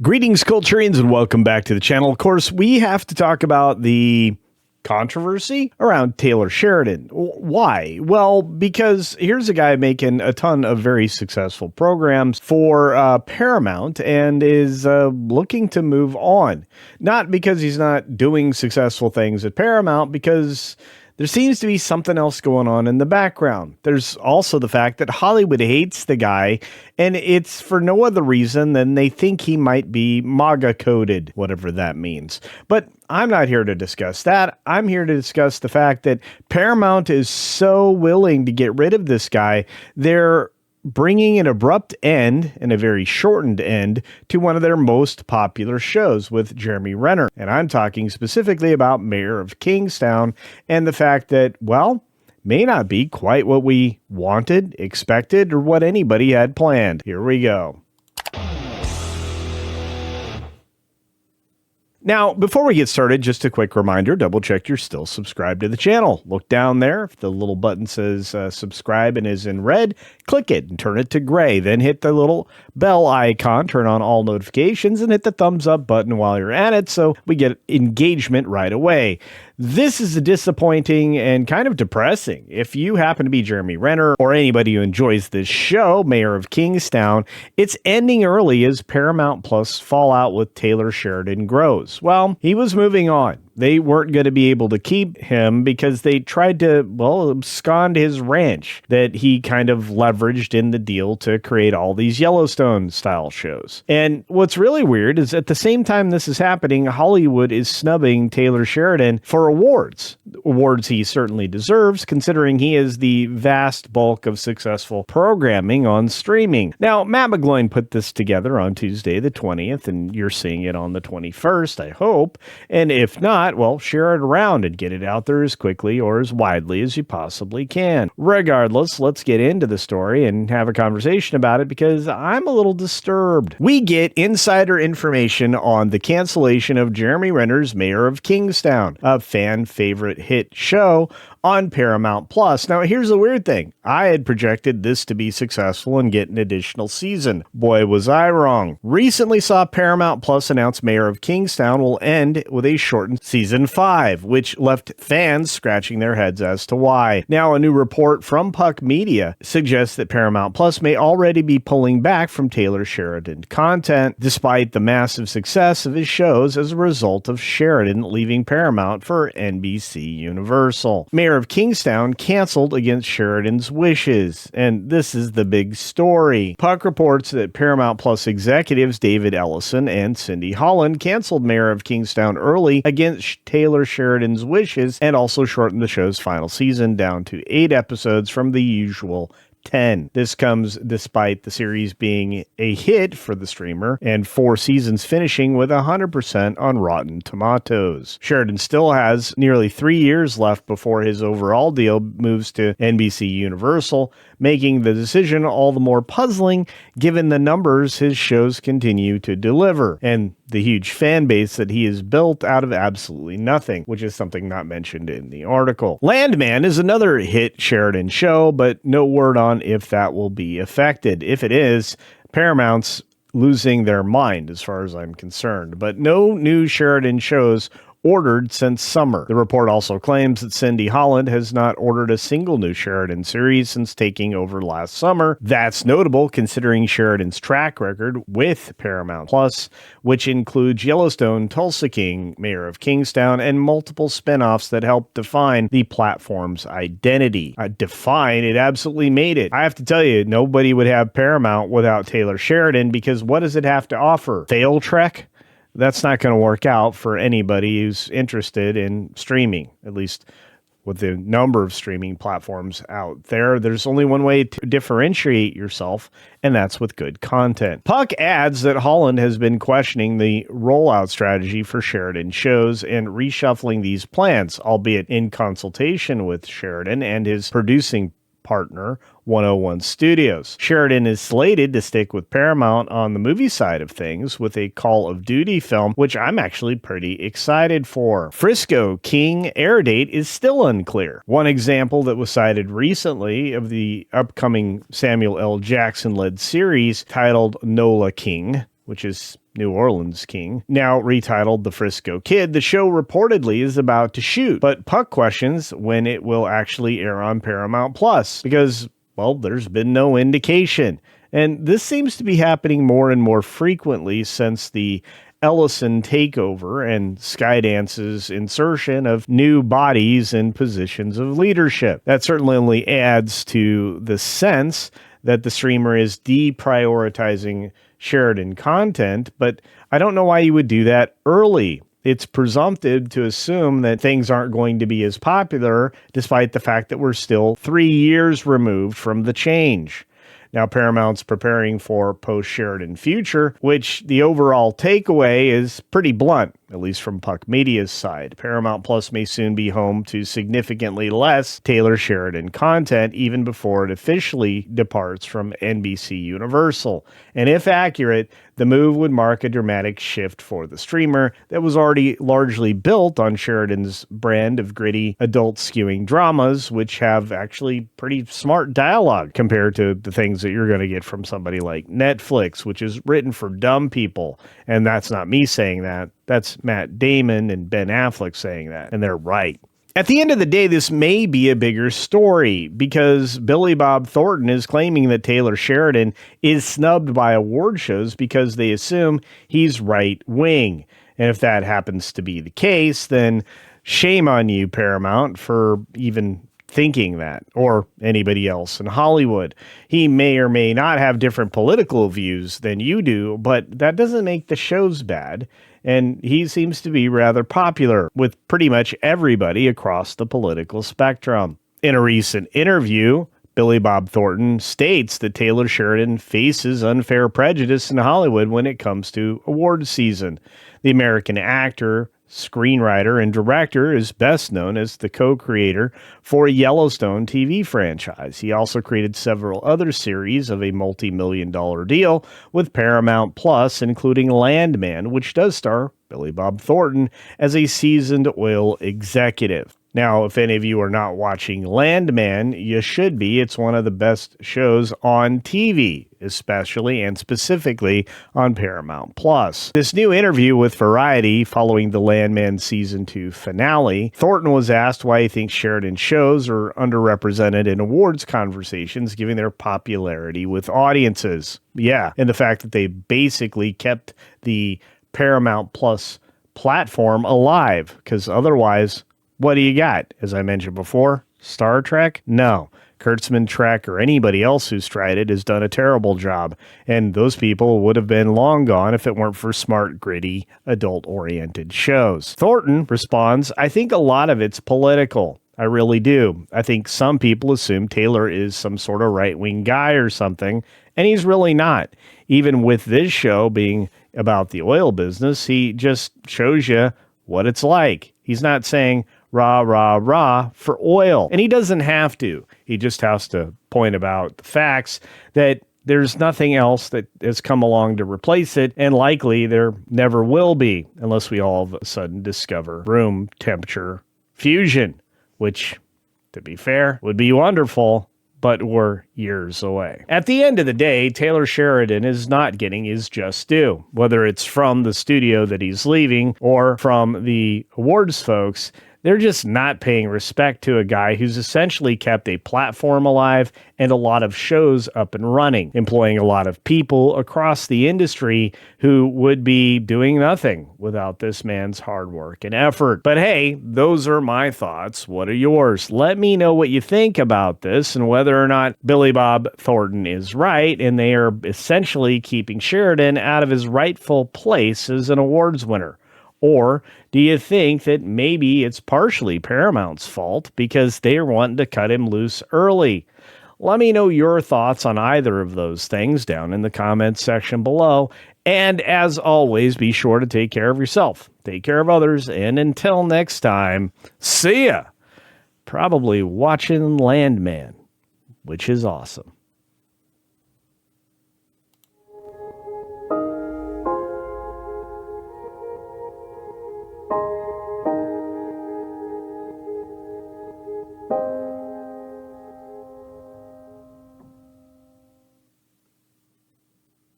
Greetings, Culturians, and welcome back to the channel. Of course, we have to talk about the controversy around Taylor Sheridan. Why? Well, because here's a guy making a ton of very successful programs for Paramount and is looking to move on. Not because he's not doing successful things at Paramount, because there seems to be something else going on in the background. There's also the fact that Hollywood hates the guy, and it's for no other reason than they think he might be MAGA coded, whatever that means. But I'm not here to discuss that. I'm here to discuss the fact that Paramount is so willing to get rid of this guy, they're bringing an abrupt end and a very shortened end to one of their most popular shows with Jeremy Renner. And I'm talking specifically about Mayor of Kingstown and the fact that, well, may not be quite what we wanted, expected, or what anybody had planned. Here we go. Now, before we get started, just a quick reminder, double check you're still subscribed to the channel. Look down there. If the little button says subscribe and is in red, click it and turn it to gray. Then hit the little bell icon, turn on all notifications, and hit the thumbs up button while you're at it so we get engagement right away. This is disappointing and kind of depressing. If you happen to be Jeremy Renner or anybody who enjoys this show, Mayor of Kingstown, it's ending early as Paramount Plus fallout with Taylor Sheridan grows. Well, he was moving on. They weren't going to be able to keep him because they tried to, well, abscond his ranch that he kind of leveraged in the deal to create all these Yellowstone style shows. And what's really weird is at the same time this is happening, Hollywood is snubbing Taylor Sheridan for awards. Awards he certainly deserves, considering he is the vast bulk of successful programming on streaming. Now, Matt McGloin put this together on Tuesday the 20th, and you're seeing it on the 21st, I hope. And if not, well, share it around and get it out there as quickly or as widely as you possibly can. Regardless, let's get into the story and have a conversation about it because I'm a little disturbed. We get insider information on the cancellation of Jeremy Renner's Mayor of Kingstown, a fan favorite hit show on Paramount Plus. Now, here's the weird thing. I had projected this to be successful and get an additional season. Boy, was I wrong. Recently saw Paramount Plus announce Mayor of Kingstown will end with a shortened season 5, which left fans scratching their heads as to why. Now, a new report from Puck Media suggests that Paramount Plus may already be pulling back from Taylor Sheridan content, despite the massive success of his shows as a result of Sheridan leaving Paramount for NBC Universal. Mayor of Kingstown canceled against Sheridan's wishes, and this is the big story. Puck reports that Paramount Plus executives David Ellison and Cindy Holland canceled Mayor of Kingstown early against Taylor Sheridan's wishes and also shortened the show's final season down to 8 episodes from the usual 10. This comes despite the series being a hit for the streamer and 4 seasons finishing with 100% on Rotten Tomatoes. Sheridan still has nearly 3 years left before his overall deal moves to NBC Universal, making the decision all the more puzzling given the numbers his shows continue to deliver and the huge fan base that he has built out of absolutely nothing, which is something not mentioned in the article. Landman is another hit Sheridan show, but no word on if that will be affected. If it is, Paramount's losing their mind as far as I'm concerned, but no new Sheridan shows ordered since summer. The report also claims that Cindy Holland has not ordered a single new Sheridan series since taking over last summer. That's notable considering Sheridan's track record with Paramount Plus, which includes Yellowstone, Tulsa King, Mayor of Kingstown, and multiple spinoffs that help define the platform's identity. Define, it absolutely made it. I have to tell you, nobody would have Paramount without Taylor Sheridan because what does it have to offer? Fail Trek? That's not going to work out for anybody who's interested in streaming, at least with the number of streaming platforms out there. There's only one way to differentiate yourself, and that's with good content. Puck adds that Holland has been questioning the rollout strategy for Sheridan shows and reshuffling these plans, albeit in consultation with Sheridan and his producing partner, 101 Studios. Sheridan is slated to stick with Paramount on the movie side of things with a Call of Duty film, which I'm actually pretty excited for. Frisco King air date is still unclear. One example that was cited recently of the upcoming Samuel L. Jackson-led series titled Nola King, which is New Orleans King, now retitled The Frisco Kid, the show reportedly is about to shoot. But Puck questions when it will actually air on Paramount Plus because, well, there's been no indication. And this seems to be happening more and more frequently since the Ellison takeover and Skydance's insertion of new bodies in positions of leadership. That certainly only adds to the sense that the streamer is deprioritizing Sheridan content, but I don't know why you would do that early. It's presumptive to assume that things aren't going to be as popular, despite the fact that we're still 3 years removed from the change. Now, Paramount's preparing for post-Sheridan future, which the overall takeaway is pretty blunt, at least from Puck Media's side. Paramount Plus may soon be home to significantly less Taylor Sheridan content, even before it officially departs from NBC Universal. And if accurate, the move would mark a dramatic shift for the streamer that was already largely built on Sheridan's brand of gritty, adult-skewing dramas, which have actually pretty smart dialogue compared to the things that you're going to get from somebody like Netflix, which is written for dumb people. And that's not me saying that. That's Matt Damon and Ben Affleck saying that, and they're right. At the end of the day, this may be a bigger story because Billy Bob Thornton is claiming that Taylor Sheridan is snubbed by award shows because they assume he's right-wing. And if that happens to be the case, then shame on you, Paramount, for even thinking that, or anybody else in Hollywood. He may or may not have different political views than you do, but that doesn't make the shows bad. And he seems to be rather popular with pretty much everybody across the political spectrum. In a recent interview, Billy Bob Thornton states that Taylor Sheridan faces unfair prejudice in Hollywood when it comes to award season. The American actor, screenwriter, and director is best known as the co-creator for Yellowstone TV franchise. He also created several other series of a multi-million-dollar deal with Paramount Plus, including Landman, which does star Billy Bob Thornton as a seasoned oil executive. Now, if any of you are not watching Landman, you should be. It's one of the best shows on TV, especially and specifically on Paramount Plus. This new interview with Variety following the Landman Season 2 finale, Thornton was asked why he thinks Sheridan shows are underrepresented in awards conversations given their popularity with audiences. Yeah, and the fact that they basically kept the Paramount Plus platform alive, because otherwise, what do you got? As I mentioned before, Star Trek? No. Kurtzman, Trek, or anybody else who's tried it has done a terrible job, and those people would have been long gone if it weren't for smart, gritty, adult-oriented shows. Thornton responds, I think a lot of it's political. I really do. I think some people assume Taylor is some sort of right-wing guy or something, and he's really not. Even with this show being about the oil business, he just shows you what it's like. He's not saying rah, rah, rah for oil. And he doesn't have to. He just has to point about the facts that there's nothing else that has come along to replace it, and likely there never will be unless we all of a sudden discover room temperature fusion, which, to be fair, would be wonderful, but we're years away. At the end of the day, Taylor Sheridan is not getting his just due, whether it's from the studio that he's leaving or from the awards folks. They're just not paying respect to a guy who's essentially kept a platform alive and a lot of shows up and running, employing a lot of people across the industry who would be doing nothing without this man's hard work and effort. But hey, those are my thoughts. What are yours? Let me know what you think about this and whether or not Billy Bob Thornton is right and they are essentially keeping Sheridan out of his rightful place as an awards winner. Or do you think that maybe it's partially Paramount's fault because they're wanting to cut him loose early? Let me know your thoughts on either of those things down in the comments section below. And as always, be sure to take care of yourself, take care of others, and until next time, see ya! Probably watching Landman, which is awesome.